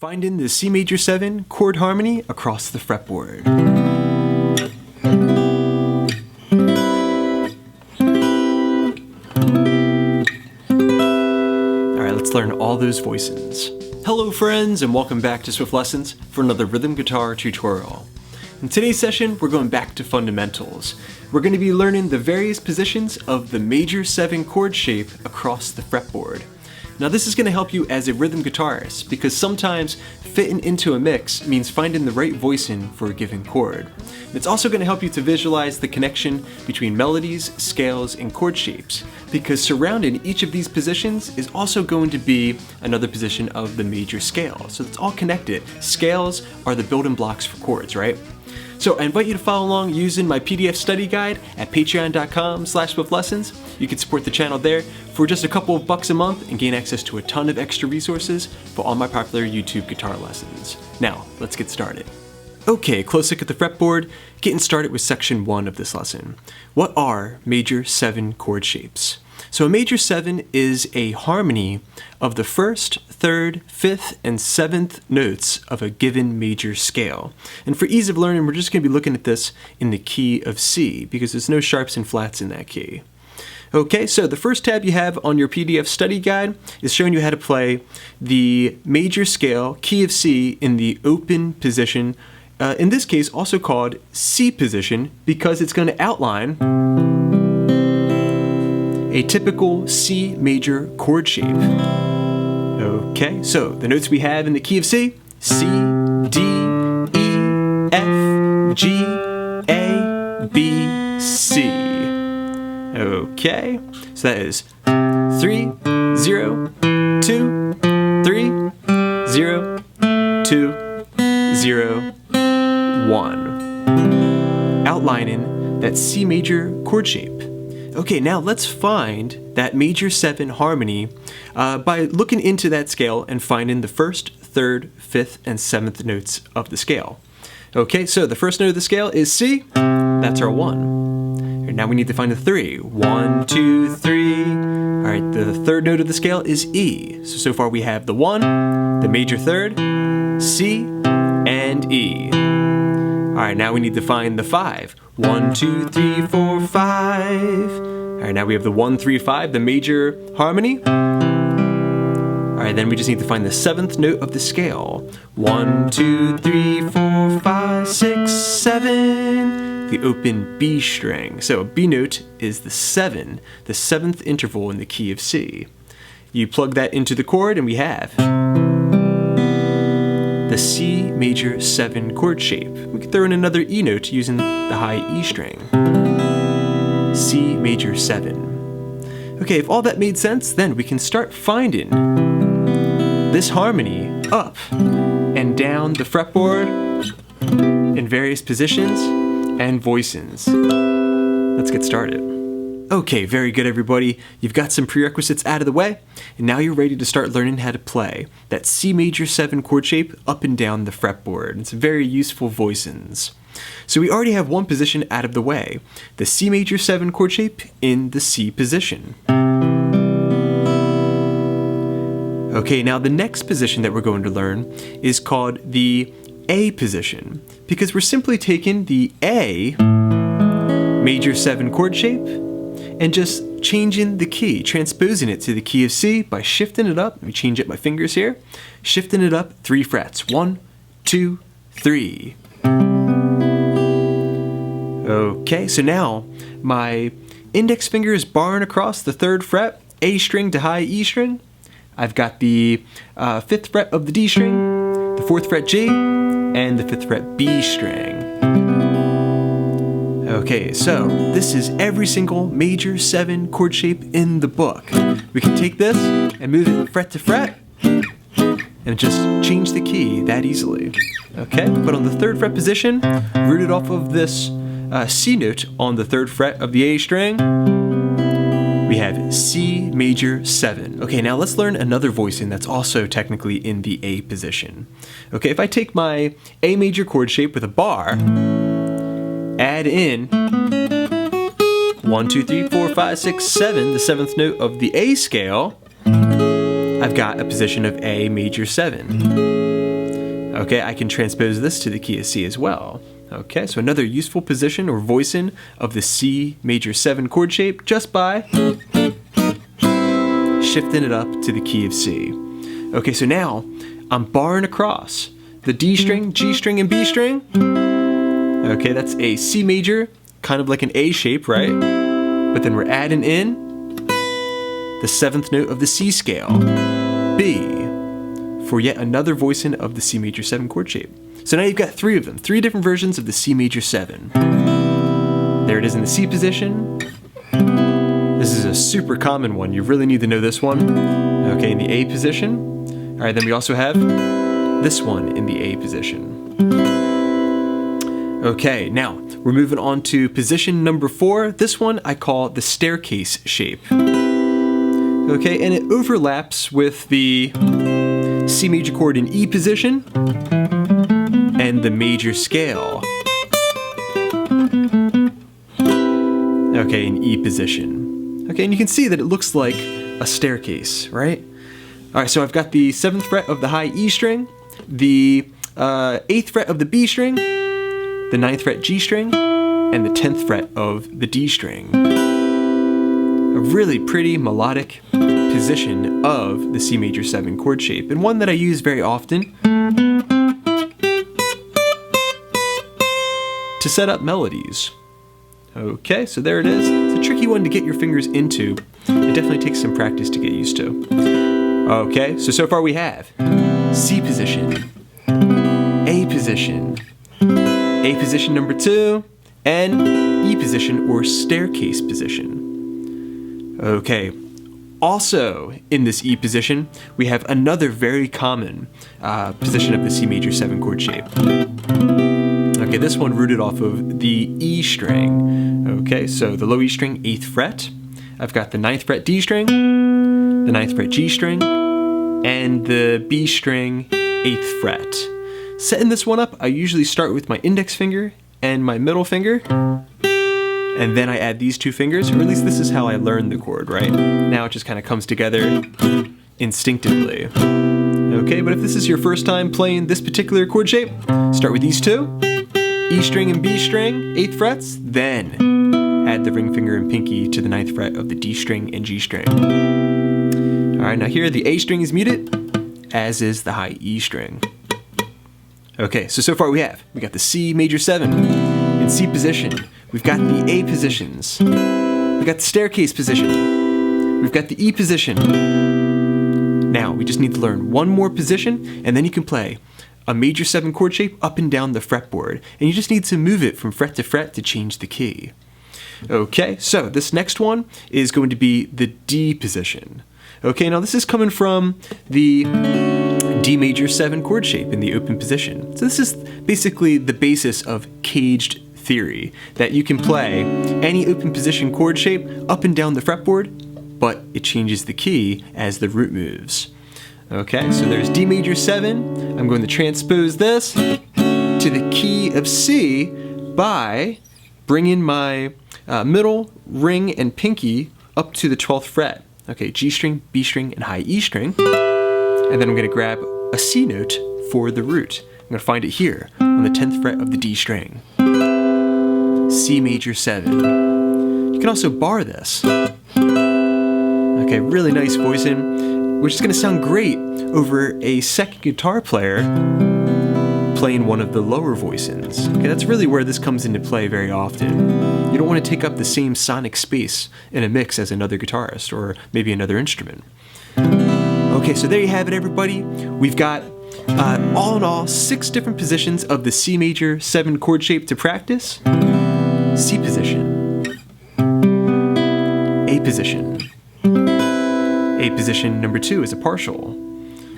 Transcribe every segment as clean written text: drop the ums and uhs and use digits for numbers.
Finding the C major 7 chord harmony across the fretboard. Alright, let's learn all those voicings. Hello friends, and welcome back to Swift Lessons for another rhythm guitar tutorial. In today's session, we're going back to fundamentals. We're going to be learning the various positions of the major 7 chord shape across the fretboard. Now this is going to help you as a rhythm guitarist because sometimes fitting into a mix means finding the right voicing for a given chord. It's also going to help you to visualize the connection between melodies, scales, and chord shapes because surrounding each of these positions is also going to be another position of the major scale. So it's all connected. Scales are the building blocks for chords, right? So I invite you to follow along using my PDF study guide at patreon.com/swiftlessons. You can support the channel there for just a couple of bucks a month and gain access to a ton of extra resources for all my popular YouTube guitar lessons. Now, let's get started. Okay, close look at the fretboard, getting started with section 1 of this lesson. What are major 7 chord shapes? So a major 7 is a harmony of the 1st, 3rd, 5th, and 7th notes of a given major scale. And for ease of learning, we're just going to be looking at this in the key of C because there's no sharps and flats in that key. Okay, so the first tab you have on your PDF study guide is showing you how to play the major scale, key of C, in the open position, in this case also called C position because it's going to outline a typical C major chord shape. Okay, so the notes we have in the key of C: C, D, E, F, G, A, B, C. Okay, so that is 3, 0, 2, 3, 0, 2, 0, 1. Outlining that C major chord shape. Okay, now let's find that major 7 harmony by looking into that scale and finding the 1st, 3rd, 5th, and 7th notes of the scale. Okay, so the first note of the scale is C. That's our 1. And now we need to find the 3. 1, 2, 3. All right, the 3rd note of the scale is E. So far we have the 1, the major 3rd, C, and E. All right, now we need to find the 5. 1, 2, 3, 4, 5. All right, now we have the 1, 3, 5, the major harmony. All right, then we just need to find the 7th note of the scale. 1, 2, 3, 4, 5, 6, 7. The open B string. So B note is the 7, the 7th interval in the key of C. You plug that into the chord and we have the C major 7 chord shape. We could throw in another E note using the high E string. C major 7. Okay, if all that made sense, then we can start finding this harmony up and down the fretboard in various positions and voicings. Let's get started. Okay, very good everybody. You've got some prerequisites out of the way, and now you're ready to start learning how to play that C major 7 chord shape up and down the fretboard. It's very useful voicings. So we already have one position out of the way, the C major 7 chord shape in the C position. Okay, now the next position that we're going to learn is called the A position, because we're simply taking the A major 7 chord shape and just changing the key, transposing it to the key of C by shifting it up. Let me change up my fingers here. Shifting it up 3 frets. 1, 2, 3. Okay, so now my index finger is barring across the 3rd fret, A string to high E string. I've got the 5th fret of the D string, the 4th fret G, and the 5th fret B string. Okay, so this is every single major 7 chord shape in the book. We can take this and move it fret to fret and just change the key that easily. Okay, but on the 3rd fret position, rooted off of this C note on the 3rd fret of the A string, we have C major 7. Okay, now let's learn another voicing that's also technically in the A position. Okay, if I take my A major chord shape with a bar, add in 1, 2, 3, 4, 5, 6, 7, the 7th note of the A scale, I've got a position of A major 7. Okay, I can transpose this to the key of C as well. Okay, so another useful position or voicing of the C major 7 chord shape just by shifting it up to the key of C. Okay, so now I'm barring across the D string, G string, and B string. Okay, that's a C major, kind of like an A shape, right? But then we're adding in the 7th note of the C scale, B, for yet another voicing of the C major 7 chord shape. So now you've got 3 of them, 3 different versions of the C major 7. There it is in the C position. This is a super common one. You really need to know this one. Okay, in the A position. All right, then we also have this one in the A position. Okay, now we're moving on to position number 4. This one I call the staircase shape. Okay, and it overlaps with the C major chord in E position and the major scale. Okay, in E position. Okay, and you can see that it looks like a staircase, right? Alright, so I've got the 7th fret of the high E string, the 8th fret of the B string, the 9th fret G string, and the 10th fret of the D string. A really pretty melodic position of the C major 7 chord shape, and one that I use very often to set up melodies. Okay, so there it is. It's a tricky one to get your fingers into. It definitely takes some practice to get used to. Okay, so far we have C position, A position, A position number 2, and E position or staircase position. Okay, also in this E position, we have another very common position of the C major 7 chord shape. Okay, this one rooted off of the E string. Okay, so the low E string, 8th fret. I've got the 9th fret D string, the 9th fret G string, and the B string, 8th fret. Setting this one up, I usually start with my index finger and my middle finger, and then I add these 2 fingers, or at least this is how I learned the chord, right? Now it just kind of comes together instinctively. Okay, but if this is your first time playing this particular chord shape, start with these 2. E string and B string, 8th frets, then add the ring finger and pinky to the 9th fret of the D string and G string. Alright, now here the A string is muted, as is the high E string. Okay, so far we got the C major 7 in C position. We've got the A positions. We've got the staircase position. We've got the E position. Now, we just need to learn one more position, and then you can play a major 7 chord shape up and down the fretboard, and you just need to move it from fret to change the key. Okay, so this next one is going to be the D position. Okay, now this is coming from the D major 7 chord shape in the open position. So this is basically the basis of caged theory, that you can play any open position chord shape up and down the fretboard, but it changes the key as the root moves. Okay, so there's D major 7. I'm going to transpose this to the key of C by bringing my middle, ring, and pinky up to the 12th fret. Okay, G string, B string, and high E string. And then I'm going to grab a C note for the root. I'm going to find it here on the 10th fret of the D string. C major 7. You can also bar this. Okay, really nice voicing, which is going to sound great over a second guitar player playing one of the lower voicings. Okay, that's really where this comes into play very often. You don't want to take up the same sonic space in a mix as another guitarist or maybe another instrument. Okay, so there you have it, everybody. We've got all in all 6 different positions of the C major 7 chord shape to practice. C position, A position, A position number 2 is a partial.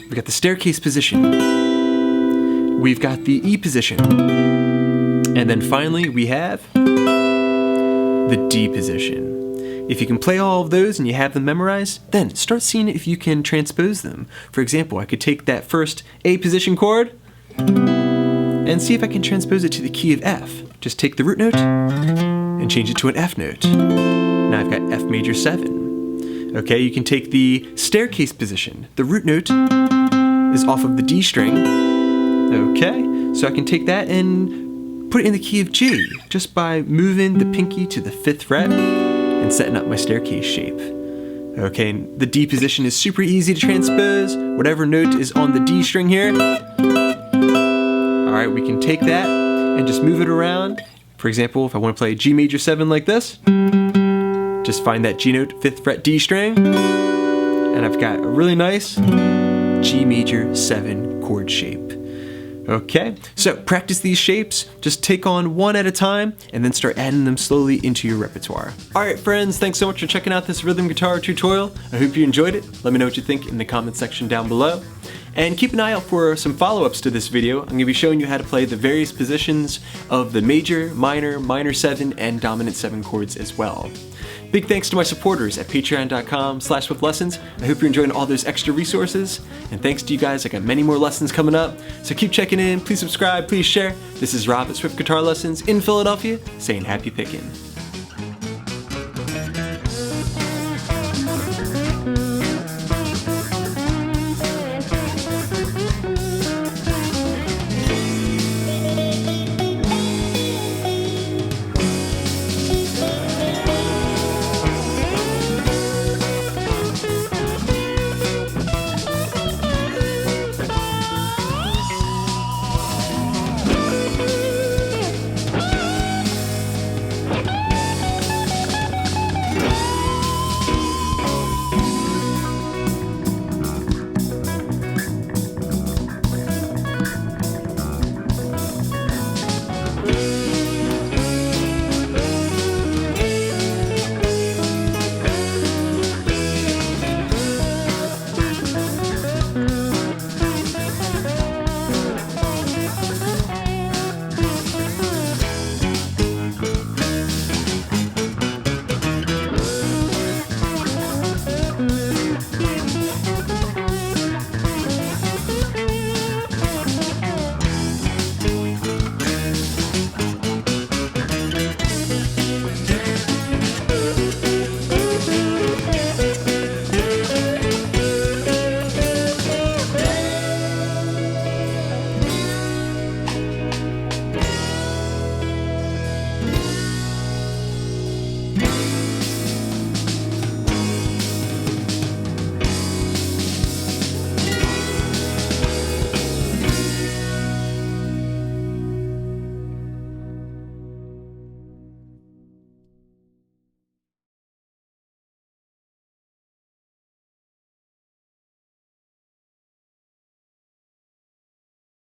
We've got the staircase position. We've got the E position. And then finally we have the D position. If you can play all of those and you have them memorized, then start seeing if you can transpose them. For example, I could take that first A position chord and see if I can transpose it to the key of F. Just take the root note and change it to an F note. Now I've got F major 7. Okay, you can take the staircase position. The root note is off of the D string, Okay, so I can take that and put it in the key of G just by moving the pinky to the 5th fret and setting up my staircase shape. Okay, and the D position is super easy to transpose. Whatever note is on the D string here. Alright, we can take that and just move it around. For example, if I want to play G major 7 like this, just find that G note, 5th fret D string, and I've got a really nice G major 7 chord shape. Okay, so practice these shapes, just take on one at a time, and then start adding them slowly into your repertoire. Alright friends, thanks so much for checking out this rhythm guitar tutorial. I hope you enjoyed it. Let me know what you think in the comment section down below. And keep an eye out for some follow-ups to this video. I'm going to be showing you how to play the various positions of the major, minor, minor 7, and dominant 7 chords as well. Big thanks to my supporters at patreon.com/swiftlessons. I hope you're enjoying all those extra resources. And thanks to you guys, I got many more lessons coming up. So keep checking in, please subscribe, please share. This is Rob at Swift Guitar Lessons in Philadelphia, saying happy picking.